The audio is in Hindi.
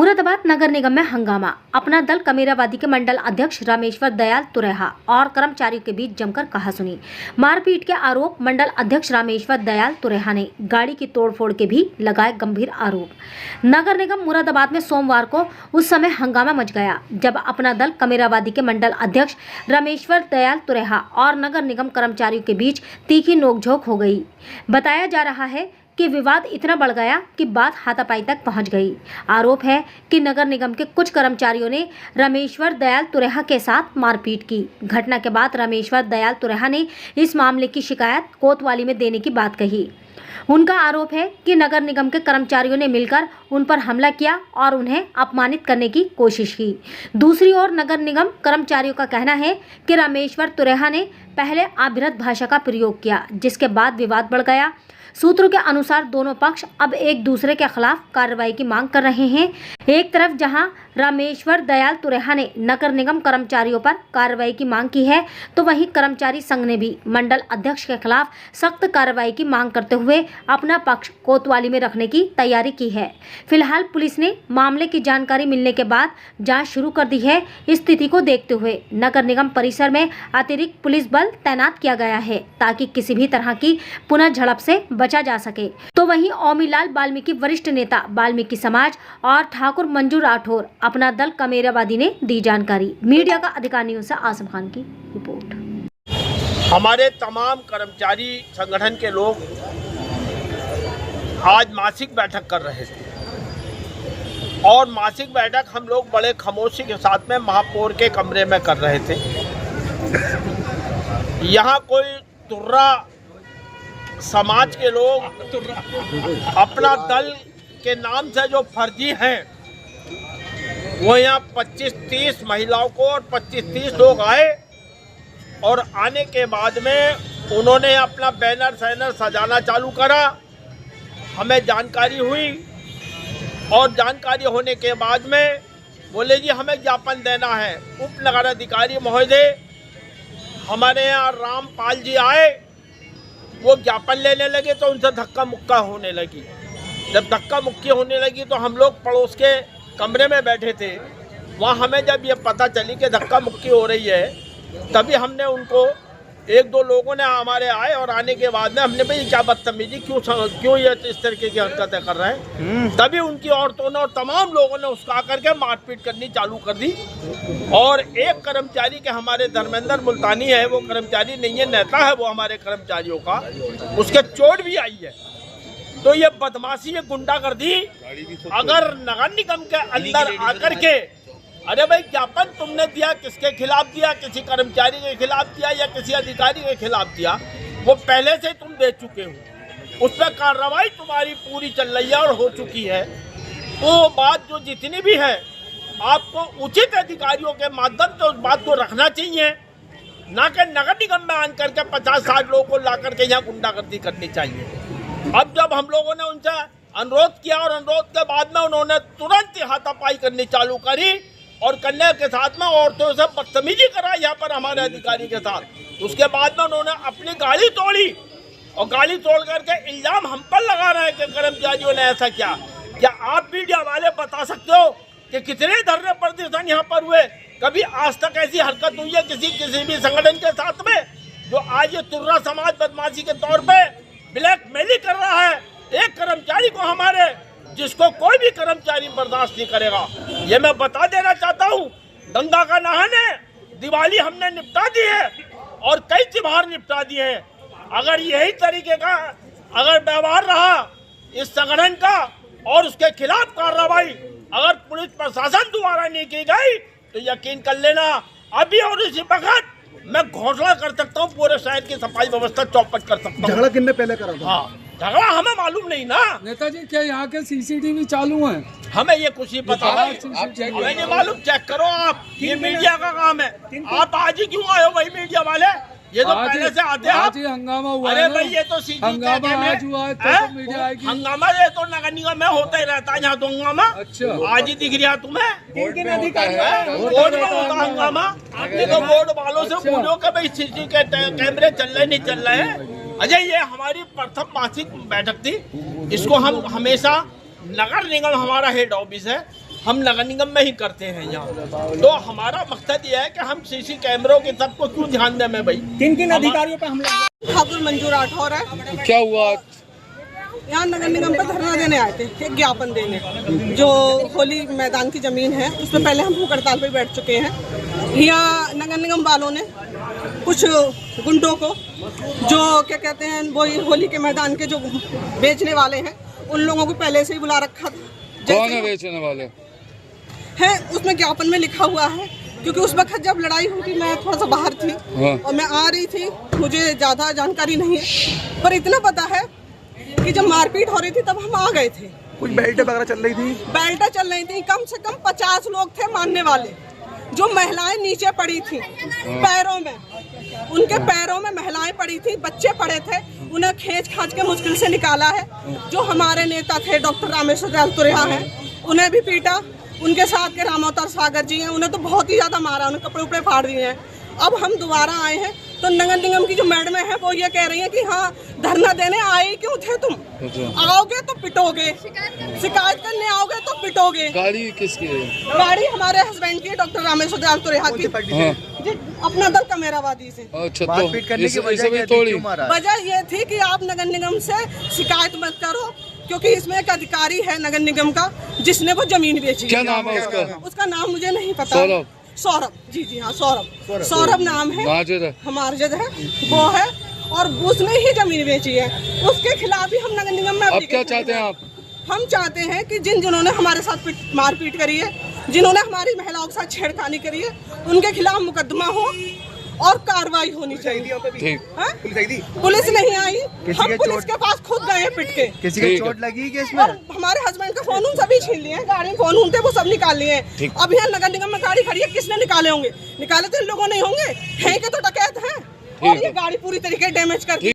मुरादाबाद नगर निगम में हंगामा। अपना दल कमेरावादी के मंडल अध्यक्ष रामेश्वर दयाल तुरेहा और कर्मचारियों के बीच जमकर कहासुनी। मारपीट के आरोप मंडल अध्यक्ष रामेश्वर दयाल तुरेहा ने गाड़ी की तोड़फोड़ के भी लगाए गंभीर आरोप। नगर निगम मुरादाबाद में सोमवार को उस समय हंगामा मच गया जब अपना दल कमेरावादी के मंडल अध्यक्ष रामेश्वर दयाल तुरेहा और नगर निगम कर्मचारियों के बीच तीखी नोकझोंक हो गई। बताया जा रहा है कि विवाद इतना बढ़ गया कि बात हाथापाई तक पहुंच गई। आरोप है कि नगर निगम के कुछ कर्मचारियों ने रामेश्वर दयाल तुरेहा के साथ मारपीट की। घटना के बाद रामेश्वर दयाल तुरेहा ने इस मामले की शिकायत कोतवाली में देने की बात कही। उनका आरोप है कि नगर निगम के कर्मचारियों ने मिलकर उन पर हमला किया और उन्हें अपमानित करने की कोशिश की। दूसरी ओर नगर निगम कर्मचारियों का कहना है कि रामेश्वर तुरेहा ने पहले अभद्र भाषा का प्रयोग किया, जिसके बाद विवाद बढ़ गया। सूत्रों के अनुसार दोनों पक्ष अब एक दूसरे के खिलाफ कार्रवाई की मांग कर रहे हैं। एक तरफ जहां रामेश्वर दयाल तुरेहा ने नगर निगम कर्मचारियों पर कार्रवाई की मांग की है, तो वहीं कर्मचारी संघ ने भी मंडल अध्यक्ष के खिलाफ सख्त कार्रवाई की मांग करते हुए अपना पक्ष कोतवाली में रखने की तैयारी की है। फिलहाल पुलिस ने मामले की जानकारी मिलने के बाद जांच शुरू कर दी है। स्थिति को देखते हुए नगर निगम परिसर में अतिरिक्त पुलिस बल तैनात किया गया है ताकि किसी भी तरह की पुनः झड़प से बचा जा सके। तो वहीं ओमीलाल वाल्मीकि वरिष्ठ नेता वाल्मीकि समाज और ठाकुर मंजू राठौर अपना दल कमेरावादी ने दी जानकारी। मीडिया का अधिकारियों से आसम खान की रिपोर्ट। हमारे तमाम कर्मचारी संगठन के लोग आज मासिक बैठक कर रहे थे और मासिक बैठक हम लोग बड़े खामोशी के साथ में महापौर के कमरे में कर रहे थे। यहाँ कोई तुर्रा समाज के लोग अपना दल के नाम से जो फर्जी हैं वो यहाँ 25-30 महिलाओं को और 25-30 लोग आए और आने के बाद में उन्होंने अपना बैनर सैनर सजाना चालू करा। हमें जानकारी हुई और जानकारी होने के बाद में बोले जी हमें ज्ञापन देना है। उप नगर अधिकारी महोदय हमारे यहाँ रामपाल जी आए, वो ज्ञापन लेने लगे तो उनसे धक्का मुक्का होने लगी। जब धक्का मुक्की होने लगी तो हम लोग पड़ोस के कमरे में बैठे थे। वहाँ हमें जब ये पता चली कि धक्का मुक्की हो रही है, तभी हमने उनको एक दो लोगों ने हमारे आए और आने के बाद में हमने भाई क्या बदतमीजी क्यों ये इस तरीके की हरकतें कर रहे हैं। तभी उनकी औरतों ने और तमाम लोगों ने उसका आकर के मारपीट करनी चालू कर दी। और एक कर्मचारी के हमारे धर्मेंद्र मुल्तानी है, वो कर्मचारी नहीं है, नेता है वो हमारे कर्मचारियों का, उसके चोट भी आई है। तो ये बदमाशी, ये गुंडागर्दी अगर नगर निगम के अंदर आकर के अरे भाई ज्ञापन तुमने दिया, किसके खिलाफ दिया? किसी कर्मचारी के खिलाफ दिया या किसी अधिकारी के खिलाफ दिया? वो पहले से तुम दे चुके हो, उस पर कार्रवाई तुम्हारी पूरी चल रही है और हो चुकी है। वो बात जो जितनी भी है आपको उचित अधिकारियों के माध्यम से उस बात को रखना चाहिए, ना कि नगर निगम में आन करके 50-60 लोगों को ला करके यहाँ गुंडागर्दी करनी चाहिए। अब जब हम लोगों ने उनसे अनुरोध किया और अनुरोध के बाद में उन्होंने तुरंत ही हाथापाई करनी चालू करी और करने के साथ में औरतों से बदतमीजी करा यहाँ पर हमारे अधिकारी के साथ। उसके बाद में उन्होंने अपनी गाड़ी तोड़ी और गाड़ी तोड़ करके इल्जाम हम पर लगा रहे हैं कि कर्मचारियों ने ऐसा किया। क्या आप मीडिया वाले बता सकते हो कि कितने धरने प्रदर्शन यहाँ पर हुए? कभी आज तक ऐसी हरकत हुई है किसी भी संगठन के साथ में जो आज ये तुर्रा समाज बदमाशी के तौर पे ब्लैकमेलिंग कर रहा है एक कर्मचारी को हमारे, जिसको कोई भी कर्मचारी बर्दाश्त नहीं करेगा। ये मैं बता देना चाहता हूँ, गंगा का नहाने दिवाली हमने निपटा दी है और कई त्योहार निपटा दिए हैं। अगर यही तरीके का अगर व्यवहार रहा इस संगठन का और उसके खिलाफ कार्रवाई अगर पुलिस प्रशासन द्वारा नहीं की गई तो यकीन कर लेना अभी और इसी वक्त मैं घोषणा कर सकता हूँ पूरे शहर की सफाई व्यवस्था चौपट कर सकता हूँ। झगड़ा कितने पहले करा था? हाँ, झगड़ा हमें मालूम नहीं ना नेताजी, क्या यहाँ के सीसीटीवी चालू हैं? हमें ये कुछ ही पता है, हमें नहीं मालूम। चेक करो आप, ये मीडिया का काम है। आप आज ही क्यों आए हो भाई मीडिया वाले? ये तो पहले से आते हैं। आज ही हंगामा हुआ। अरे भाई ये तो हंगामा आज हुआ है तो मीडिया आएगी। हंगामा ये तो नगर निगम में होता ही रहता है यहाँ तो हंगामा। अच्छा, आज ही दिख रहा तुम्हें? बोर्ड में होता हंगामा। ये तो बोर्ड वालों से पूछो कि भाई सीसी के कैमरे चल रहे नहीं चल रहे हैं। अजय, ये हमारी प्रथम मासिक बैठक थी। इसको हम हमेशा नगर निगम हमारा हेड ऑफिस है, हम नगर निगम में ही करते हैं यहाँ। तो हमारा मकसद ये है कि हम सीसी कैमरों की सब को क्यों ध्यान दें में भाई। किन किन अधिकारियों पे हमला? ठाकुर मंजू राठौर है। क्या हुआ? यहाँ नगर निगम पे धरना देने आए थे, एक ज्ञापन देने। जो होली मैदान की जमीन है उसमें पहले हम भूख हड़ताल पे बैठ चुके हैं। यहाँ नगर निगम वालों ने कुछ गुंडों को, जो क्या कहते हैं वो होली के मैदान के जो बेचने वाले हैं, उन लोगों को पहले से ही बुला रखा था। कौन है बेचने वाले? है उसमें ज्ञापन में लिखा हुआ है, क्योंकि उस वक्त जब लड़ाई हुई थी मैं थोड़ा सा बाहर थी और मैं आ रही थी, मुझे ज़्यादा जानकारी नहीं है, पर इतना पता है कि जब मारपीट हो रही थी तब हम आ गए थे। कुछ बेल्ट वगैरह चल रही थी? बेल्ट चल रही थी, कम से कम 50 लोग थे मानने वाले। जो महिलाएं नीचे पड़ी थी पैरों में, उनके पैरों में महिलाएं पड़ी थी, बच्चे पड़े थे, उन्हें खींच खांच के मुश्किल से निकाला है। जो हमारे नेता थे डॉक्टर रामेश्वर दयाल तुरेहा हैं, उन्हें भी पीटा। उनके साथ के रामोतर सागर जी हैं, उन्हें तो बहुत ही ज़्यादा मारा, उन्हें कपड़े उपड़े फाड़ दिए हैं। अब हम दोबारा आए हैं तो नगर निगम की जो मैडम है वो ये कह रही है कि हाँ धरना देने आए क्यों थे तुम? आओगे तो पिटोगे, शिकायत करने आओगे तो पिटोगे। गाड़ी किसकी है? गाड़ी हमारे हस्बैंड की, डॉक्टर रामेश्वर दयाल तुरेहा की। जी, अपना दल कमेरावादी से। अच्छा, तो इसे तोड़ी। वजह ये थी कि आप नगर निगम से शिकायत मत करो, क्योंकि इसमें एक अधिकारी है नगर निगम का जिसने वो जमीन बेची। क्या नाम है उसका? उसका नाम मुझे नहीं पता। सौरभ। जी हाँ, सौरभ नाम है। मार्जद है वो है, और उसने ही जमीन बेची है। उसके खिलाफ ही हम नगर निगम में। अब क्या चाहते हैं आप? हम चाहते हैं कि जिन्होंने हमारे साथ मारपीट करी है, जिन्होंने हमारी महिलाओं के साथ छेड़खानी करी है, उनके खिलाफ मुकदमा हो और कार्रवाई होनी चाहिए। पुलिस नहीं आई, हम पुलिस के पास खुद गए पिट के। किसी की चोट लगी क्या इसमें? और हमारे हस्बैंड का फोन सभी छीन लिए हैं, गाड़ी में फोन थे वो सब निकाल लिए हैं। अब यहाँ नगर निगम में गाड़ी खड़ी है, किसने निकाले होंगे? निकाले तो इन लोगों नहीं होंगे, हैं के तो डकैत हैं, और ये गाड़ी पूरी तरीके डैमेज कर दी।